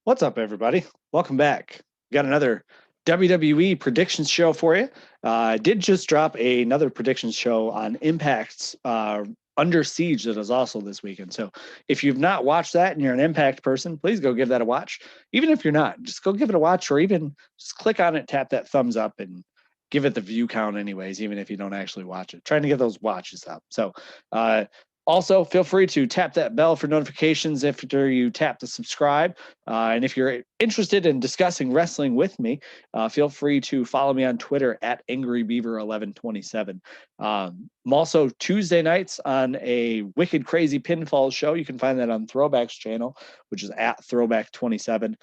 What's up, everybody? Welcome back. Got another WWE predictions show for you. I did just drop another predictions show on Impact's Under Siege that is also this weekend. So if you've not watched that and you're an Impact person, please go give that a watch. Even if you're not, just go give it a watch, or even just click on it, tap that thumbs up, and give it the view count anyways, even if you don't actually watch it. Trying to get those watches up. So also, feel free to tap that bell for notifications after you tap the subscribe. And if you're interested in discussing wrestling with me, feel free to follow me on Twitter at AngryBeaver1127. I'm also Tuesday nights on a Wicked Crazy Pinfall show. You can find that on Throwback's channel, which is at Throwback27.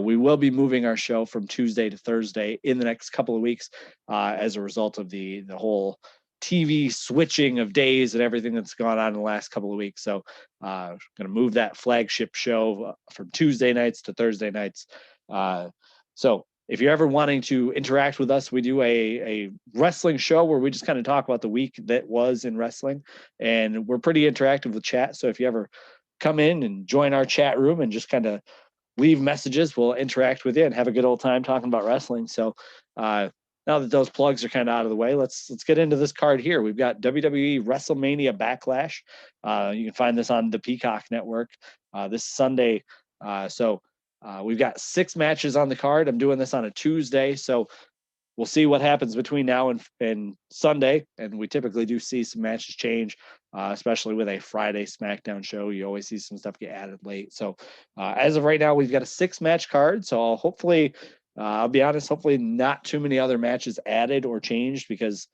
We will be moving our show from Tuesday to Thursday in the next couple of weeks as a result of the whole TV switching of days and everything that's gone on in the last couple of weeks. So going to move that flagship show from Tuesday nights to Thursday nights. So if you're ever wanting to interact with us, we do a wrestling show where we just kind of talk about the week that was in wrestling, and we're pretty interactive with chat. So if you ever come in and join our chat room and just kind of leave messages, we'll interact with you and have a good old time talking about wrestling. So now that those plugs are kind of out of the way, let's get into this card here. We've got WWE Wrestlemania Backlash. You can find this on the Peacock Network this Sunday. We've got 6 matches on the card. I'm doing this on a Tuesday, so we'll see what happens between now and Sunday. And we typically do see some matches change, especially with a Friday SmackDown show. You always see some stuff get added late. So as of right now, we've got a 6-match card. So I'll be honest, hopefully not too many other matches added or changed, because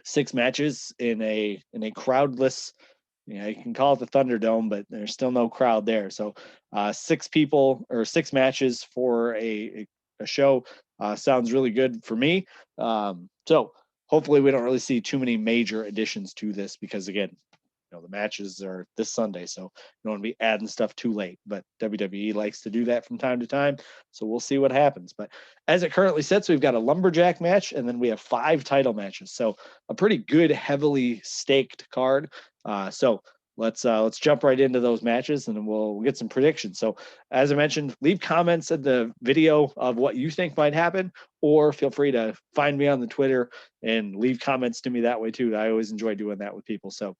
6 matches in a crowdless, you can call it the Thunderdome, but there's still no crowd there. So 6 people or 6 matches for a show sounds really good for me. So hopefully we don't really see too many major additions to this, because again, the matches are this Sunday, so you don't want to be adding stuff too late. But WWE likes to do that from time to time, so we'll see what happens. But as it currently sits, we've got a lumberjack match, and then we have 5 title matches. So a pretty good, heavily staked card. So let's jump right into those matches, and then we'll get some predictions. So as I mentioned, leave comments in the video of what you think might happen, or feel free to find me on the Twitter and leave comments to me that way too. I always enjoy doing that with people. So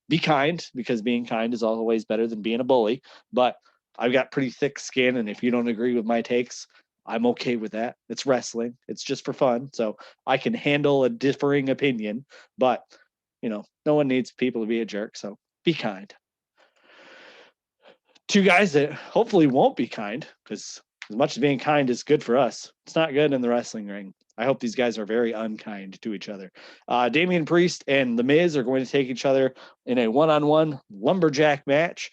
be kind, because being kind is always better than being a bully. But I've got pretty thick skin, and if you don't agree with my takes, I'm okay with that. It's wrestling. It's just for fun. So I can handle a differing opinion, but no one needs people to be a jerk. So be kind. 2 guys that hopefully won't be kind, because as much as being kind is good for us, it's not good in the wrestling ring. I hope these guys are very unkind to each other. Damian Priest and The Miz are going to take each other in a one-on-one lumberjack match.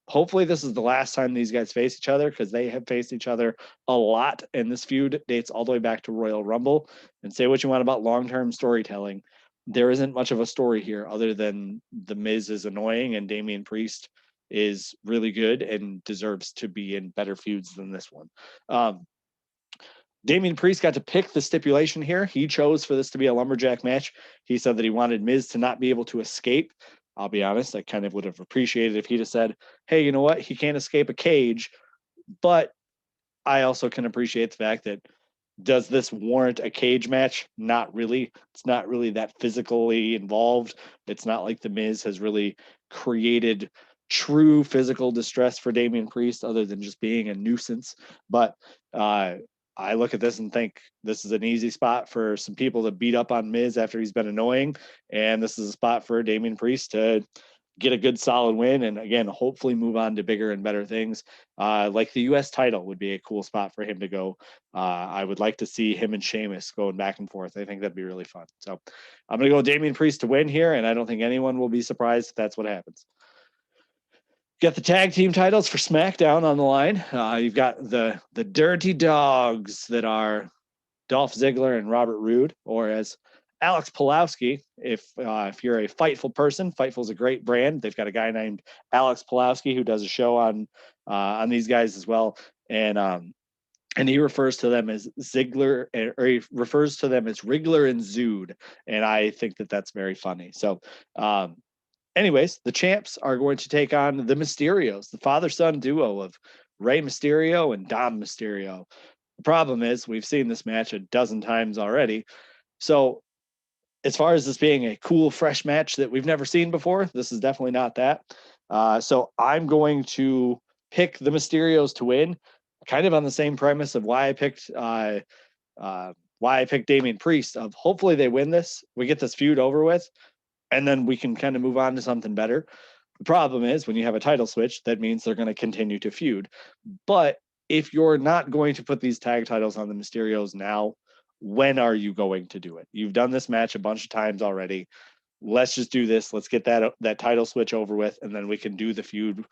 Hopefully this is the last time these guys face each other, because they have faced each other a lot, and this feud dates all the way back to Royal Rumble. And say what you want about long-term storytelling, there isn't much of a story here other than The Miz is annoying and Damian Priest is really good and deserves to be in better feuds than this one. Damian Priest got to pick the stipulation here. He chose for this to be a lumberjack match. He said that he wanted Miz to not be able to escape. I'll be honest, I kind of would have appreciated if he'd have said, hey, you know what? He can't escape a cage. But I also can appreciate the fact that, does this warrant a cage match? Not really. It's not really that physically involved. It's not like The Miz has really created true physical distress for Damian Priest, other than just being a nuisance. But I look at this and think this is an easy spot for some people to beat up on Miz after he's been annoying. And this is a spot for Damian Priest to get a good solid win, and again, hopefully move on to bigger and better things. Like the US title would be a cool spot for him to go. I would like to see him and Sheamus going back and forth. I think that'd be really fun. So I'm going to go Damian Priest to win here, and I don't think anyone will be surprised if that's what happens. Got the tag team titles for SmackDown on the line. You've got the Dirty Dogs that are Dolph Ziggler and Robert Roode, or as Alex Pulowski, if you're a Fightful person, Fightful is a great brand. They've got a guy named Alex Pulowski who does a show on these guys as well, and he refers to them as Ziggler, or he refers to them as Wriggler and Zood, and I think that that's very funny. So, anyways, the champs are going to take on the Mysterios, the father-son duo of Rey Mysterio and Dom Mysterio. The problem is we've seen this match a dozen times already. So as far as this being a cool, fresh match that we've never seen before, this is definitely not that. So I'm going to pick the Mysterios to win, kind of on the same premise of why I picked Damian Priest. Of hopefully they win this, we get this feud over with, and then we can kind of move on to something better. The problem is when you have a title switch, that means they're going to continue to feud. But if you're not going to put these tag titles on the Mysterios now, when are you going to do it? You've done this match a bunch of times already. Let's just do this. Let's get that title switch over with, and then we can do the feud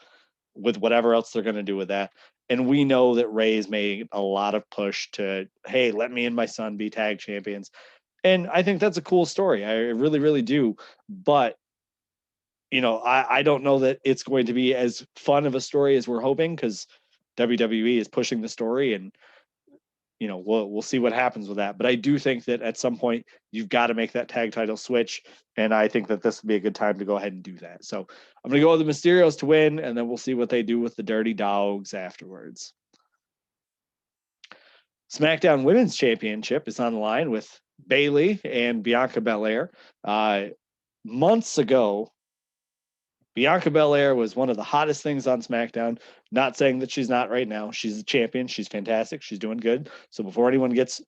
with whatever else they're going to do with that. And we know that Ray's made a lot of push to, hey, let me and my son be tag champions. And I think that's a cool story. I really, really do. But I don't know that it's going to be as fun of a story as we're hoping, because WWE is pushing the story, and we'll see what happens with that. But I do think that at some point you've got to make that tag title switch, and I think that this would be a good time to go ahead and do that. So I'm going to go with the Mysterios to win, and then we'll see what they do with the Dirty Dogs afterwards. SmackDown Women's Championship is on the line with Bayley and Bianca Belair. Months ago, Bianca Belair was one of the hottest things on SmackDown. Not saying that she's not right now. She's a champion. She's fantastic. She's doing good. So before anyone gets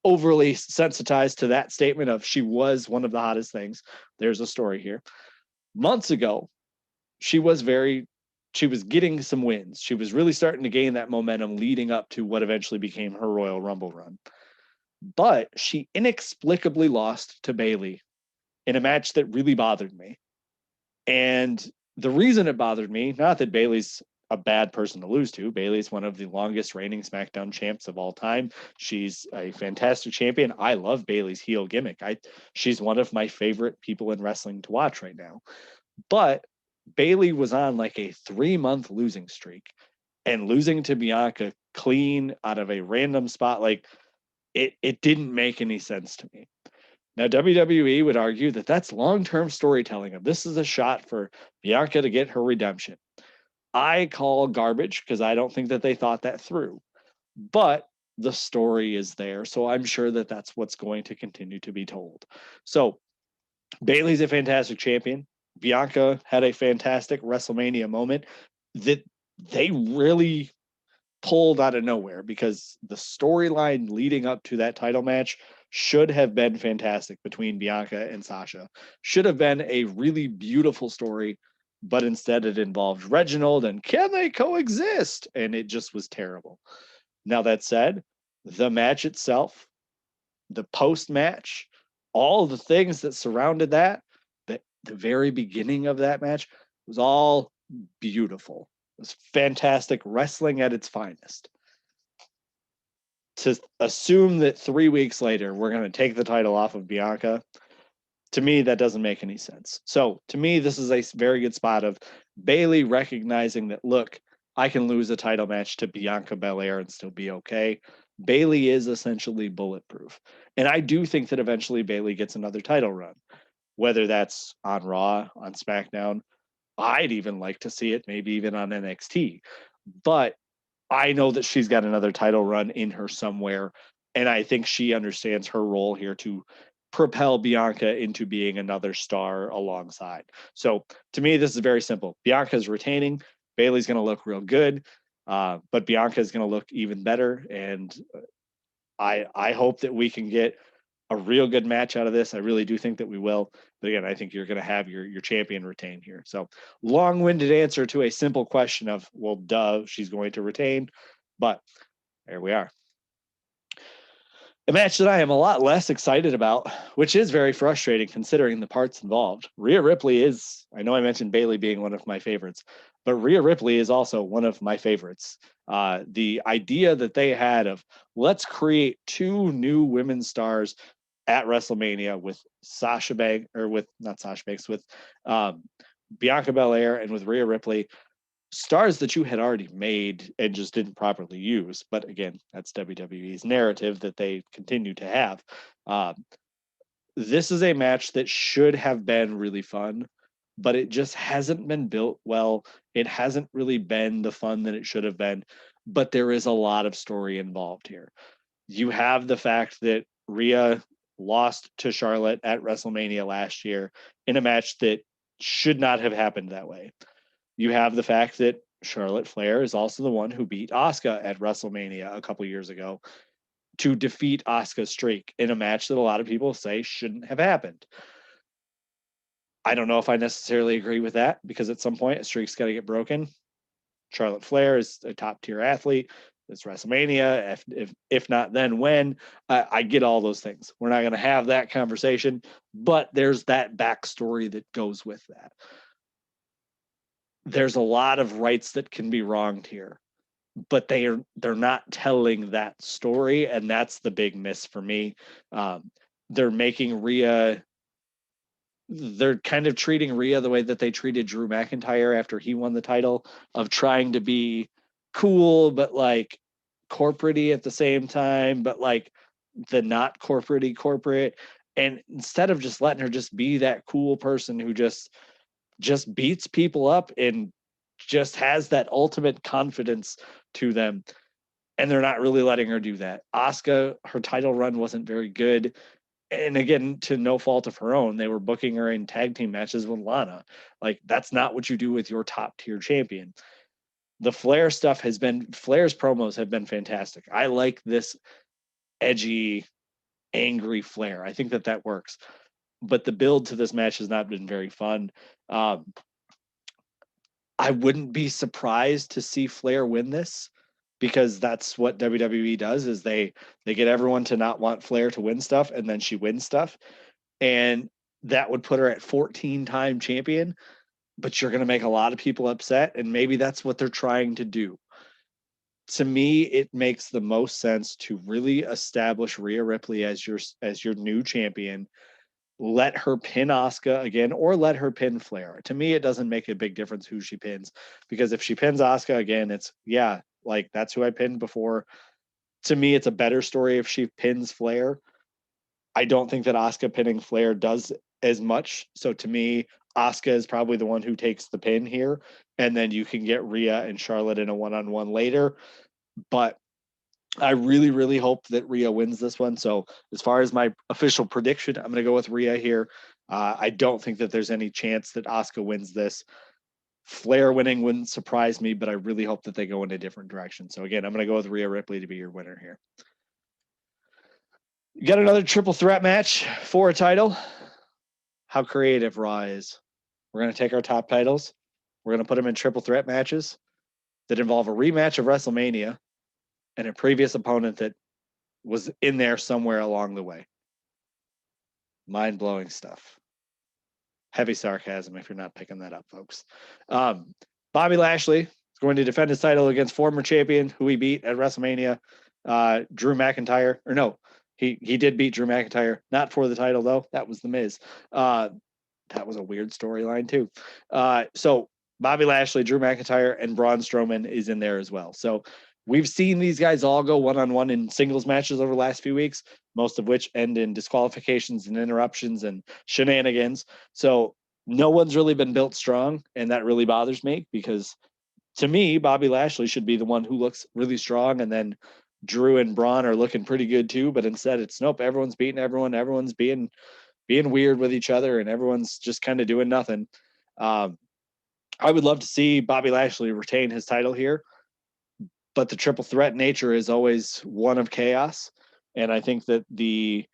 overly sensitized to that statement of she was one of the hottest things, there's a story here. Months ago, she was getting some wins. She was really starting to gain that momentum leading up to what eventually became her Royal Rumble run. But she inexplicably lost to Bayley in a match that really bothered me. And the reason it bothered me, not that Bayley's a bad person to lose to. Bayley's one of the longest reigning SmackDown champs of all time. She's a fantastic champion. I love Bayley's heel gimmick. She's one of my favorite people in wrestling to watch right now. But Bayley was on like a 3-month losing streak, and losing to Bianca clean out of a random spot, like it didn't make any sense to me. Now, WWE would argue that that's long-term storytelling, and this is a shot for Bianca to get her redemption. I call garbage because I don't think that they thought that through. But the story is there, so I'm sure that that's what's going to continue to be told. So Bayley's a fantastic champion. Bianca had a fantastic WrestleMania moment that they really pulled out of nowhere, because the storyline leading up to that title match should have been fantastic between Bianca and Sasha. Should have been a really beautiful story, but instead it involved Reginald and can they coexist? And it just was terrible. Now, that said, the match itself, the post-match, all the things that surrounded that, the very beginning of that match was all beautiful. It was fantastic wrestling at its finest. To assume that 3 weeks later we're going to take the title off of Bianca, to me, that doesn't make any sense. So to me, this is a very good spot of Bayley recognizing that, look, I can lose a title match to Bianca Belair and still be okay. Bayley is essentially bulletproof. And I do think that eventually Bayley gets another title run, whether that's on Raw, on SmackDown. I'd even like to see it, maybe even on NXT. But I know that she's got another title run in her somewhere, and I think she understands her role here to propel Bianca into being another star alongside. So to me, this is very simple. Bianca's retaining. Bayley's going to look real good, but Bianca is going to look even better. And I hope that we can get a real good match out of this. I really do think that we will. But again, I think you're going to have your champion retain here. So long-winded answer to a simple question of, well, duh, she's going to retain. But there we are. A match that I am a lot less excited about, which is very frustrating considering the parts involved. Rhea Ripley is, I know I mentioned Bayley being one of my favorites, but Rhea Ripley is also one of my favorites. The idea that they had of, let's create 2 new women's stars at WrestleMania with Bianca Belair and with Rhea Ripley, stars that you had already made and just didn't properly use. But again, that's WWE's narrative that they continue to have. This is a match that should have been really fun, but it just hasn't been built well. It hasn't really been the fun that it should have been, but there is a lot of story involved here. You have the fact that Rhea lost to Charlotte at WrestleMania last year in a match that should not have happened that way. You have the fact that Charlotte Flair is also the one who beat Asuka at WrestleMania a couple years ago to defeat Asuka's streak in a match that a lot of people say shouldn't have happened. I don't know if I necessarily agree with that, because at some point a streak's got to get broken. Charlotte Flair is a top tier athlete. It's WrestleMania. If not then, when? I get all those things. We're not going to have that conversation, but there's that backstory that goes with that. There's a lot of rights that can be wronged here, but they're not telling that story, and that's the big miss for me. They're making Rhea. They're kind of treating Rhea the way that they treated Drew McIntyre after he won the title, of trying to be cool, but like corporate-y at the same time, but like the not corporate-y corporate. And instead of just letting her just be that cool person who just beats people up and just has that ultimate confidence to them, and they're not really letting her do that. Asuka, her title run wasn't very good. And again, to no fault of her own, they were booking her in tag team matches with Lana. Like, that's not what you do with your top tier champion. The Flair's promos have been fantastic. I like this edgy, angry Flair. I think that works. But the build to this match has not been very fun. I wouldn't be surprised to see Flair win this, because that's what WWE does, is they get everyone to not want Flair to win stuff, and then she wins stuff. And that would put her at 14-time champion, but you're going to make a lot of people upset, and maybe that's what they're trying to do. To me, it makes the most sense to really establish Rhea Ripley as your new champion. Let her pin Asuka again, or let her pin Flair. To me, it doesn't make a big difference who she pins, because if she pins Asuka again, it's, yeah, like, that's who I pinned before. To me, it's a better story if she pins Flair. I don't think that Asuka pinning Flair does as much. So to me, Asuka is probably the one who takes the pin here, and then you can get Rhea and Charlotte in a one-on-one later. But I really, really hope that Rhea wins this one. So as far as my official prediction, I'm going to go with Rhea here. I don't think that there's any chance that Asuka wins this. Flair winning wouldn't surprise me, but I really hope that they go in a different direction. So again, I'm going to go with Rhea Ripley to be your winner here. You got another triple threat match for a title. How creative Raw is. We're going to take our top titles. We're going to put them in triple threat matches that involve a rematch of WrestleMania and a previous opponent that was in there somewhere along the way. Mind-blowing stuff. Heavy sarcasm if you're not picking that up, folks. Bobby Lashley is going to defend his title against former champion who he beat at WrestleMania, Drew McIntyre. Or no, he did beat Drew McIntyre, not for the title, though. That was The Miz. That was a weird storyline, too. So Bobby Lashley, Drew McIntyre, and Braun Strowman is in there as well. So we've seen these guys all go one-on-one in singles matches over the last few weeks, most of which end in disqualifications and interruptions and shenanigans. So no one's really been built strong, and that really bothers me, because to me, Bobby Lashley should be the one who looks really strong, and then Drew and Braun are looking pretty good too, but instead it's nope, everyone's beating everyone, everyone's being weird with each other, and everyone's just kind of doing nothing. I would love to see Bobby Lashley retain his title here, but the triple threat nature is always one of chaos. And I think that the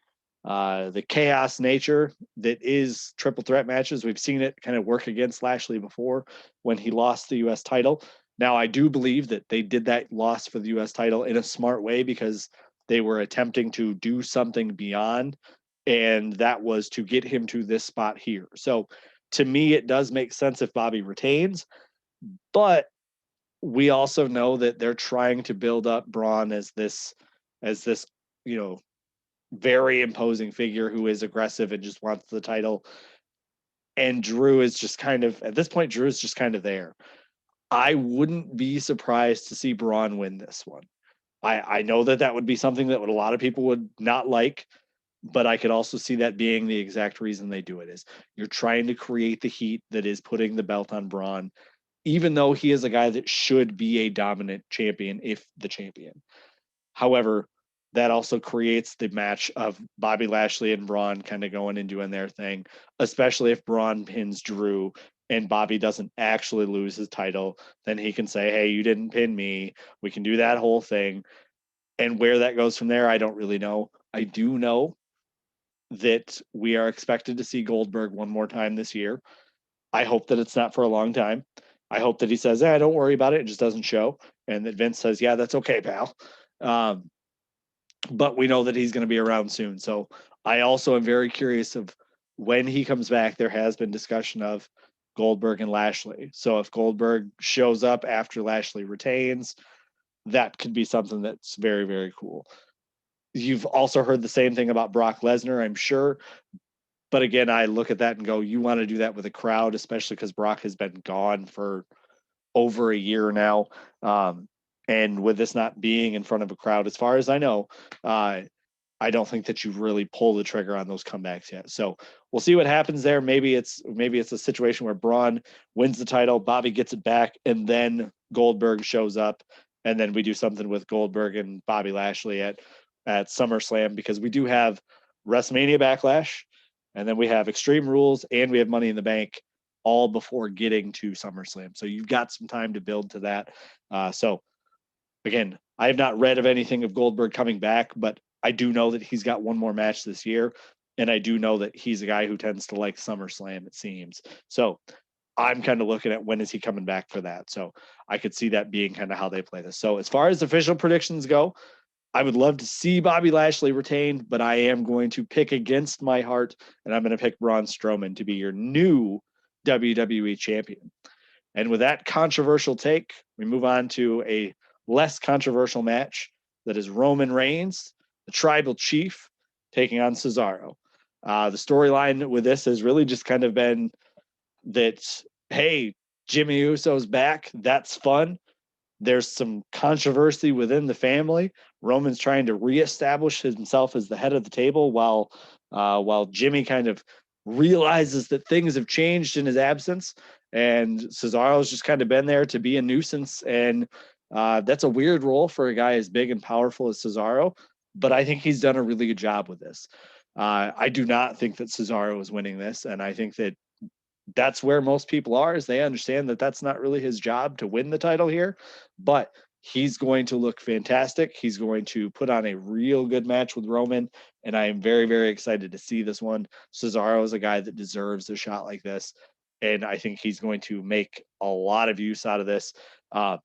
chaos nature that is triple threat matches, we've seen it kind of work against Lashley before when he lost the U.S. title. Now, I do believe that they did that loss for the U.S. title in a smart way, because they were attempting to do something beyond, and that was to get him to this spot here. So to me, it does make sense if Bobby retains, but we also know that they're trying to build up Braun as this, very imposing figure who is aggressive and just wants the title. And Drew is just kind of, at this point, Drew is just kind of there. I wouldn't be surprised to see Braun win this one. I know that would be something that a lot of people would not like, But I could also see that being the exact reason they do it is you're trying to create the heat that is putting the belt on Braun, even though he is a guy that should be a dominant champion, if the champion. However, that also creates the match of Bobby Lashley and Braun kind of going and doing their thing, especially if Braun pins Drew and Bobby doesn't actually lose his title. Then he can say, hey, you didn't pin me. We can do that whole thing. And where that goes from there, I don't really know. I do know that we are expected to see Goldberg one more time this year. I hope that it's not for a long time. I hope that he says, don't worry about it. It just doesn't show. And that Vince says, yeah, that's okay, pal. But we know that he's going to be around soon. So I also am very curious of when he comes back. There has been discussion of Goldberg and Lashley. So if Goldberg shows up after Lashley retains, that could be something that's very, very cool. You've also heard the same thing about Brock Lesnar, I'm sure. But again, I look at that and go, you want to do that with a crowd, especially because Brock has been gone for over a year now. And with this not being in front of a crowd, as far as I know, I don't think that you really pull the trigger on those comebacks yet. So we'll see what happens there. Maybe it's a situation where Braun wins the title, Bobby gets it back, and then Goldberg shows up, and then we do something with Goldberg and Bobby Lashley at SummerSlam, because we do have WrestleMania Backlash, and then we have Extreme Rules, and we have Money in the Bank all before getting to SummerSlam. So you've got some time to build to that. So again, I have not read of anything of Goldberg coming back, but I do know that he's got one more match this year. And I do know that he's a guy who tends to like SummerSlam, it seems. So I'm kind of looking at when is he coming back for that. So I could see that being kind of how they play this. So as far as official predictions go, I would love to see Bobby Lashley retain, but I am going to pick against my heart, and I'm going to pick Braun Strowman to be your new WWE champion. And with that controversial take, we move on to a less controversial match that is Roman Reigns, the tribal chief, taking on Cesaro. The storyline with this has really just kind of been that, hey, Jimmy Uso's back. That's fun. There's some controversy within the family. Roman's trying to reestablish himself as the head of the table while Jimmy kind of realizes that things have changed in his absence. And Cesaro's just kind of been there to be a nuisance. And that's a weird role for a guy as big and powerful as Cesaro. But I think he's done a really good job with this. I do not think that Cesaro is winning this. And I think that that's where most people are, is they understand that that's not really his job to win the title here, but he's going to look fantastic. He's going to put on a real good match with Roman, and I am very, very excited to see this one. Cesaro is a guy that deserves a shot like this, and I think he's going to make a lot of use out of this. I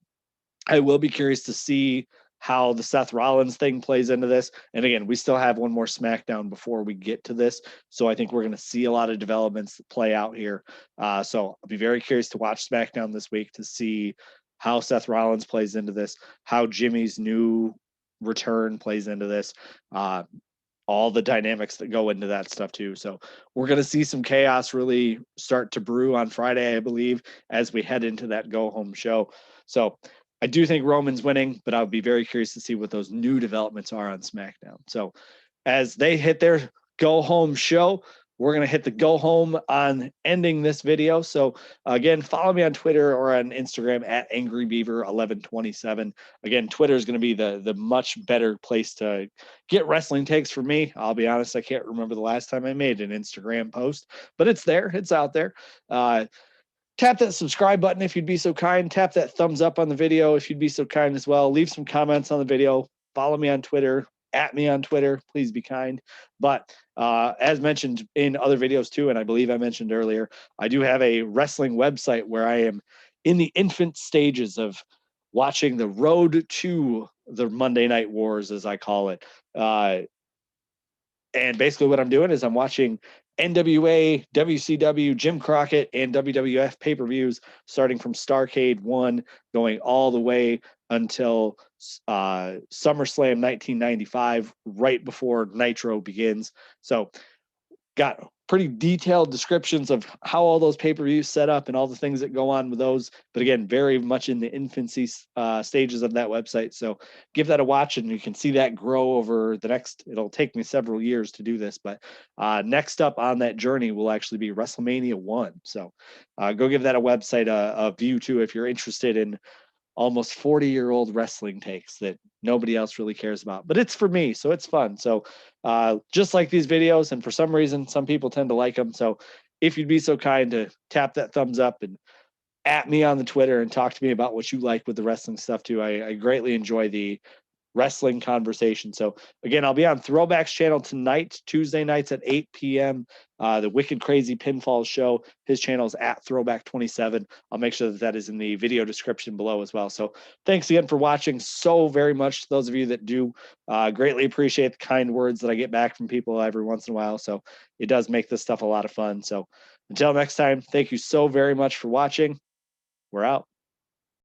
will be curious to see how the Seth Rollins thing plays into this. And again, we still have one more SmackDown before we get to this. So I think we're going to see a lot of developments play out here. So I'll be very curious to watch SmackDown this week to see how Seth Rollins plays into this, how Jimmy's new return plays into this, all the dynamics that go into that stuff too. So we're going to see some chaos really start to brew on Friday, I believe, as we head into that go home show. So I do think Roman's winning, but I'll be very curious to see what those new developments are on SmackDown. So as they hit their go home show, we're going to hit the go home on ending this video. So again, follow me on Twitter or on Instagram at AngryBeaver1127. Again, Twitter is going to be the much better place to get wrestling takes for me. I'll be honest, I can't remember the last time I made an Instagram post, but it's there. It's out there. Tap that subscribe button if you'd be so kind. Tap that thumbs up on the video if you'd be so kind as well. Leave some comments on the video. Follow me on Twitter, at me on Twitter. Please be kind. But as mentioned in other videos too, and I believe I mentioned earlier, I do have a wrestling website where I am in the infant stages of watching the road to the Monday Night Wars, as I call it. And basically what I'm doing is I'm watching NWA, WCW, Jim Crockett, and WWF pay-per-views starting from Starrcade 1 going all the way until SummerSlam 1995, right before Nitro begins. So got pretty detailed descriptions of how all those pay-per-views set up and all the things that go on with those. But again, very much in the infancy stages of that website. So give that a watch, and you can see that grow over the next, it'll take me several years to do this, but next up on that journey will actually be Wrestlemania 1. So go give that a website, a view too, if you're interested in almost 40-year-old wrestling takes that nobody else really cares about, but it's for me, so it's fun. So just like these videos, and for some reason some people tend to like them, so if you'd be so kind to tap that thumbs up and at me on the Twitter and talk to me about what you like with the wrestling stuff too. I greatly enjoy the wrestling conversation. So again, I'll be on Throwback's channel tonight, Tuesday nights at 8 p.m. The Wicked Crazy Pinfall Show. His channel is at Throwback27. I'll make sure that that is in the video description below as well. So thanks again for watching so very much. Those of you that do, greatly appreciate the kind words that I get back from people every once in a while. So it does make this stuff a lot of fun. So until next time, thank you so very much for watching. We're out.